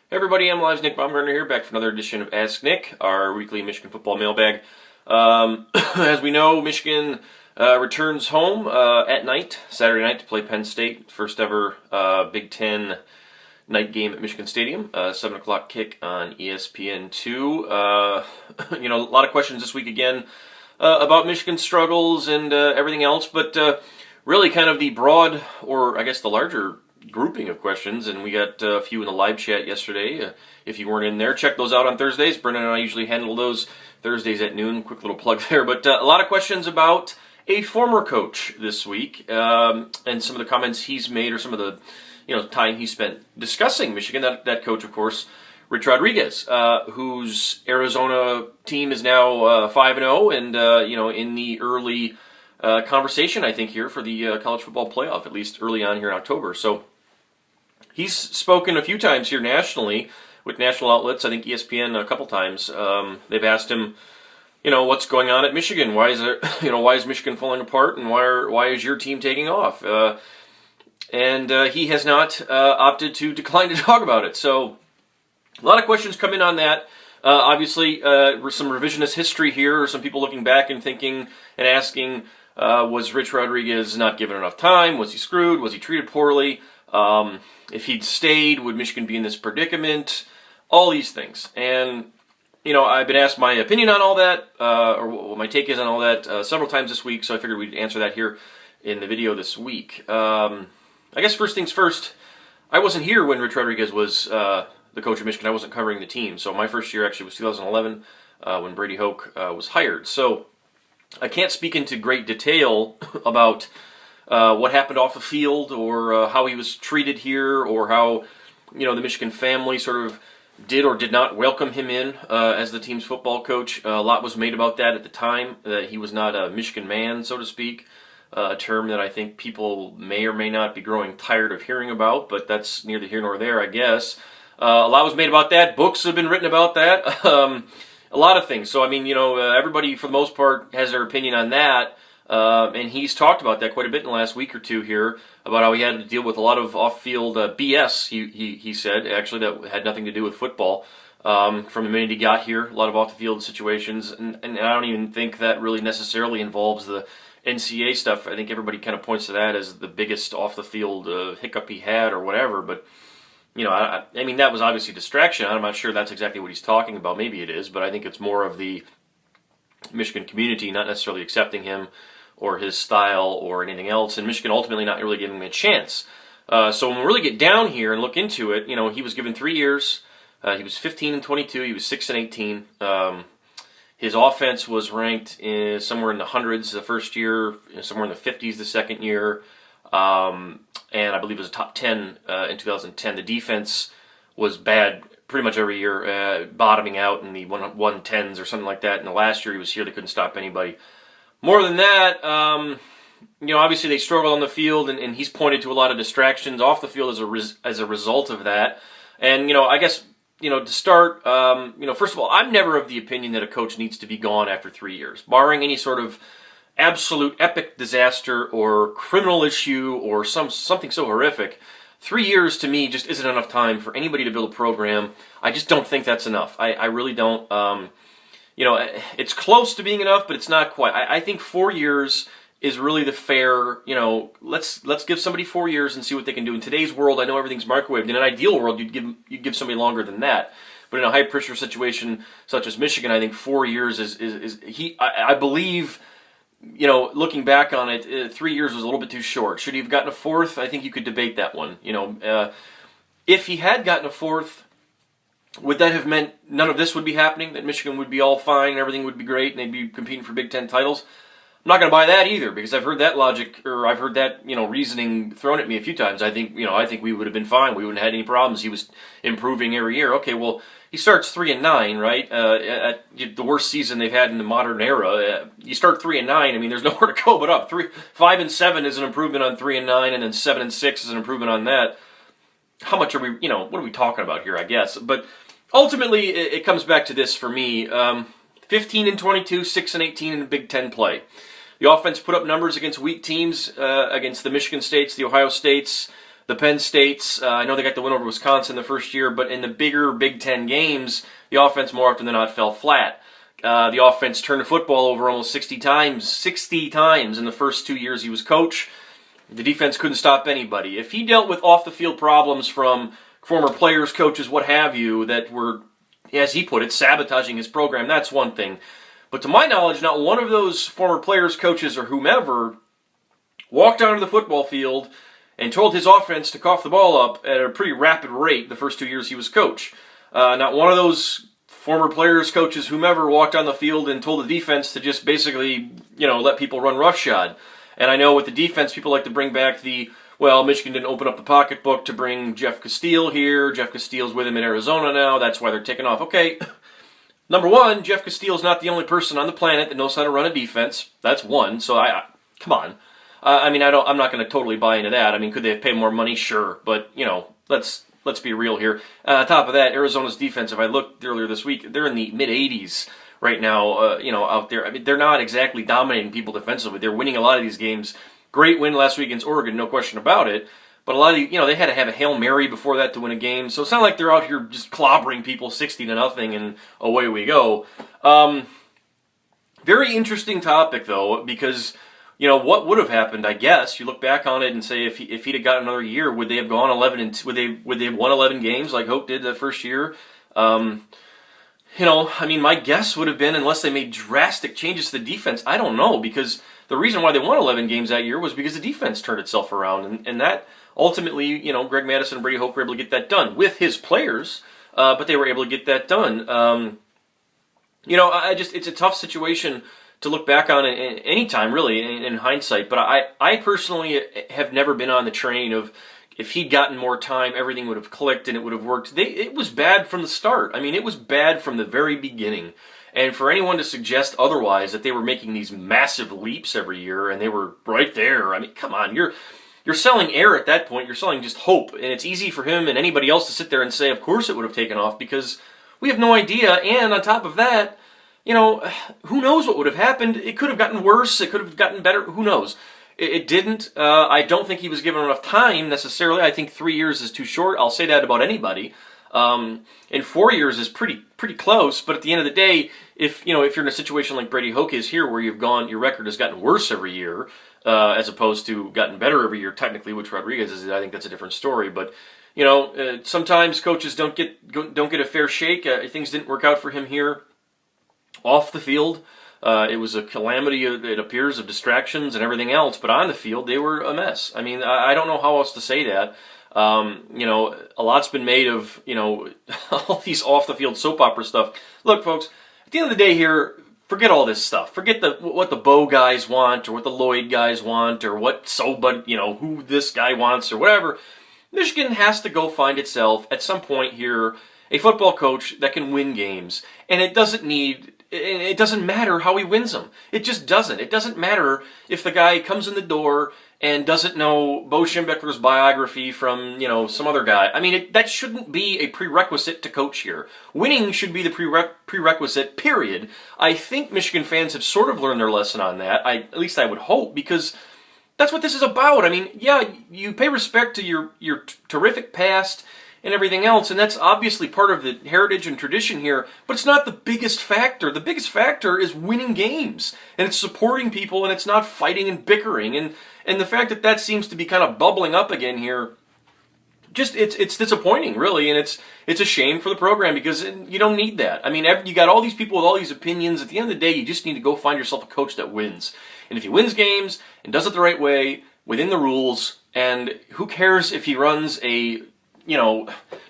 Hey everybody, MLive's Nick Baumgardner here, back for another edition of Ask Nick, our weekly Michigan football mailbag. As we know, Michigan returns home at night, Saturday night, to play Penn State. First ever Big Ten night game at Michigan Stadium, 7 o'clock kick on ESPN2. A lot of questions this week again about Michigan's struggles and everything else, but really kind of the broad, or I guess the larger grouping of questions, and we got a few in the live chat yesterday. If you weren't in there, check those out on Thursdays. Brendan and I usually handle those Thursdays at noon. Quick little plug there. But a lot of questions about a former coach this week, and some of the comments he's made, or some of the time he spent discussing Michigan. That coach, of course, Rich Rodriguez, whose Arizona team is now 5-0, and in the early conversation, I think, here for the college football playoff, at least early on here in October. So he's spoken a few times here nationally with national outlets. I think ESPN a couple times. They've asked him, what's going on at Michigan? Why is it, why is Michigan falling apart, and why is your team taking off? And he has not opted to decline to talk about it. So a lot of questions come in on that. Obviously, some revisionist history here, or some people looking back and thinking and asking, was Rich Rodriguez not given enough time? Was he screwed? Was he treated poorly? If he'd stayed, would Michigan be in this predicament? All these things. And, I've been asked my opinion on all that, or what my take is on all that several times this week, so I figured we'd answer that here in the video this week. I guess first things first, I wasn't here when Rich Rodriguez was the coach of Michigan. I wasn't covering the team. So my first year actually was 2011 when Brady Hoke was hired. So I can't speak into great detail about what happened off the field, or how he was treated here, or how the Michigan family sort of did or did not welcome him in as the team's football coach. A lot was made about that at the time, that he was not a Michigan man, so to speak, a term that I think people may or may not be growing tired of hearing about, but that's neither here nor there, I guess. A lot was made about that. Books have been written about that. A lot of things. So, everybody, for the most part, has their opinion on that. And he's talked about that quite a bit in the last week or two here, about how he had to deal with a lot of off-field BS, he said, actually, that had nothing to do with football. From the minute he got here, a lot of off-the-field situations. And I don't even think that really necessarily involves the NCAA stuff. I think everybody kind of points to that as the biggest off-the-field hiccup he had or whatever, but that was obviously distraction. I'm not sure that's exactly what he's talking about. Maybe it is, but I think it's more of the Michigan community not necessarily accepting him or his style or anything else, and Michigan ultimately not really giving him a chance. So when we really get down here and look into it, he was given 3 years. He was 15-22. He was 6-18. His offense was ranked somewhere in the hundreds the first year, somewhere in the 50s the second year. And I believe it was a top 10 in 2010. The defense was bad pretty much every year, bottoming out in the 110s or something like that. And the last year he was here, they couldn't stop anybody. More than that, obviously they struggled on the field, and he's pointed to a lot of distractions off the field as a result of that. And, I guess, to start, first of all, I'm never of the opinion that a coach needs to be gone after 3 years, barring any sort of absolute epic disaster or criminal issue or something so horrific. 3 years to me just isn't enough time for anybody to build a program. I just don't think that's enough. I really don't. It's close to being enough, but it's not quite. I think 4 years is really the fair. Let's give somebody 4 years and see what they can do. In today's world, I know everything's microwaved. In an ideal world, you'd give somebody longer than that. But in a high pressure situation such as Michigan, I think 4 years I believe. Looking back on it, 3 years was a little bit too short. Should he have gotten a fourth? I think you could debate that one. If he had gotten a fourth, would that have meant none of this would be happening, that Michigan would be all fine and everything would be great and they'd be competing for Big Ten titles? I'm not going to buy that either, because I've heard that logic, or I've heard that reasoning thrown at me a few times. I think we would have been fine. We wouldn't have had any problems. He was improving every year. Okay, well, he starts 3-9, right? At the worst season they've had in the modern era. You start 3-9. There's nowhere to go but up. 5-7 is an improvement on 3-9, and then 7-6 is an improvement on that. How much are we? What are we talking about here? I guess, but ultimately it comes back to this for me: 15-22, 6-18 in Big Ten play. The offense put up numbers against weak teams, against the Michigan States, the Ohio States, the Penn States, I know they got the win over Wisconsin the first year, but in the bigger Big Ten games, the offense more often than not fell flat. The offense turned the football over almost 60 times in the first 2 years he was coach. The defense couldn't stop anybody. If he dealt with off-the-field problems from former players, coaches, what have you, that were, as he put it, sabotaging his program, that's one thing. But to my knowledge, not one of those former players, coaches, or whomever walked onto the football field and told his offense to cough the ball up at a pretty rapid rate the first 2 years he was coach. Not one of those former players, coaches, whomever walked on the field and told the defense to just basically, let people run roughshod. And I know with the defense, people like to bring back Michigan didn't open up the pocketbook to bring Jeff Castile here. Jeff Castile's with him in Arizona now. That's why they're taking off. Okay, number one, Jeff Castile's not the only person on the planet that knows how to run a defense. That's one. So come on. I'm not going to totally buy into that. I mean, could they have paid more money? Sure, but let's be real here. On top of that, Arizona's defense, if I looked earlier this week, they're in the mid-80s right now. Out there. I mean, they're not exactly dominating people defensively. They're winning a lot of these games. Great win last week against Oregon, no question about it. But a lot of they had to have a Hail Mary before that to win a game. So it's not like they're out here just clobbering people 60-0 and away we go. Very interesting topic though, because what would have happened? I guess you look back on it and say if he'd have got another year, would they have gone 11 and would they have won 11 games like Hoke did that first year? My guess would have been, unless they made drastic changes to the defense, I don't know, because the reason why they won 11 games that year was because the defense turned itself around, and that ultimately, Greg Mattison and Brady Hoke were able to get that done with his players, but they were able to get that done. It's a tough situation to look back on any time, really, in hindsight, but I personally have never been on the train of, if he'd gotten more time, everything would have clicked and it would have worked. It was bad from the start. I mean, it was bad from the very beginning. And for anyone to suggest otherwise, that they were making these massive leaps every year and they were right there, I mean, come on, you're selling air at that point. You're selling just hope. And it's easy for him and anybody else to sit there and say, of course it would have taken off, because we have no idea. And on top of that, who knows what would have happened? It could have gotten worse. It could have gotten better. Who knows? It didn't. I don't think he was given enough time necessarily. I think 3 years is too short. I'll say that about anybody. And 4 years is pretty close. But at the end of the day, if you're in a situation like Brady Hoke is here, where your record has gotten worse every year, as opposed to gotten better every year, technically, which Rodriguez is, I think that's a different story. But sometimes coaches don't get a fair shake. Things didn't work out for him here off the field. It was a calamity, it appears, of distractions and everything else, but on the field, they were a mess. I mean, I don't know how else to say that. A lot's been made of, all these off-the-field soap opera stuff. Look, folks, at the end of the day here, forget all this stuff. Forget what the Bo guys want, or what the Lloyd guys want, or who this guy wants, or whatever. Michigan has to go find itself, at some point here, a football coach that can win games. And it doesn't matter how he wins them. It just doesn't. It doesn't matter if the guy comes in the door and doesn't know Bo Schembechler's biography from, some other guy. I mean, that shouldn't be a prerequisite to coach here. Winning should be the prerequisite, period. I think Michigan fans have sort of learned their lesson on that. At least I would hope, because that's what this is about. I mean, yeah, you pay respect to your terrific past and everything else, and that's obviously part of the heritage and tradition here, but it's not the biggest factor. The biggest factor is winning games, and it's supporting people, and it's not fighting and bickering, and the fact that seems to be kind of bubbling up again here, just it's disappointing, really, and it's a shame for the program, because you don't need that. I mean, you got all these people with all these opinions. At the end of the day, you just need to go find yourself a coach that wins, and if he wins games and does it the right way, within the rules, and who cares if he runs a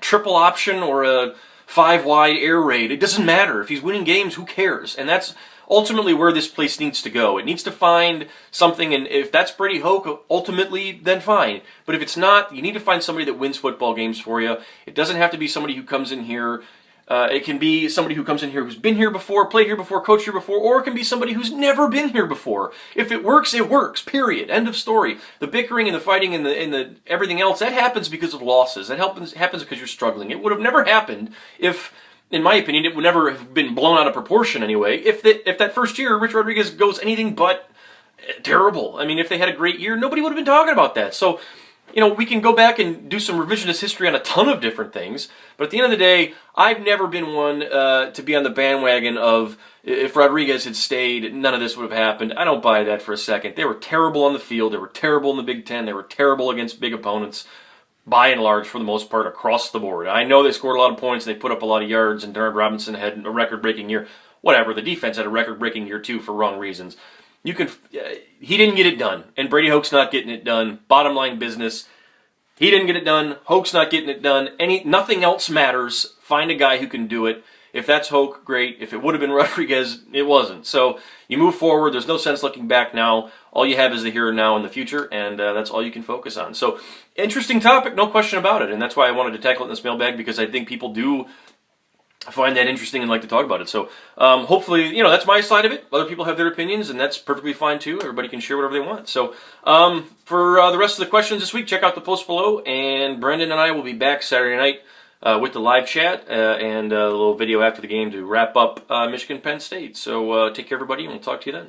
triple option or a 5-wide air raid. It doesn't matter. If he's winning games, who cares? And that's ultimately where this place needs to go. It needs to find something, and if that's Brady Hoke, ultimately, then fine. But if it's not, you need to find somebody that wins football games for you. It doesn't have to be somebody who comes in here. It can be somebody who comes in here who's been here before, played here before, coached here before, or it can be somebody who's never been here before. If it works, period. End of story. The bickering and the fighting and the everything else, that happens because of losses. That happens because you're struggling. It would have never happened if, in my opinion, it would never have been blown out of proportion anyway, if that first year Rich Rodriguez goes anything but terrible. I mean, if they had a great year, nobody would have been talking about that. So, we can go back and do some revisionist history on a ton of different things, but at the end of the day, I've never been one to be on the bandwagon of if Rodriguez had stayed, none of this would have happened. I don't buy that for a second. They were terrible on the field. They were terrible in the Big Ten. They were terrible against big opponents, by and large, for the most part, across the board. I know they scored a lot of points, and they put up a lot of yards, and Denard Robinson had a record-breaking year. Whatever, the defense had a record-breaking year, too, for wrong reasons. He didn't get it done, and Brady Hoke's not getting it done. Bottom line business, he didn't get it done. Hoke's not getting it done. Nothing else matters. Find a guy who can do it. If that's Hoke, great. If it would have been Rodriguez, it wasn't. So you move forward. There's no sense looking back now. All you have is the here and now and the future, and that's all you can focus on. So interesting topic, no question about it, and that's why I wanted to tackle it in this mailbag, because I think people do find that interesting and like to talk about it. So hopefully, that's my side of it. Other people have their opinions, and that's perfectly fine too. Everybody can share whatever they want. So for the rest of the questions this week, check out the post below, and Brendan and I will be back Saturday night with the live chat and a little video after the game to wrap up Michigan-Penn State. So take care, everybody, and we'll talk to you then.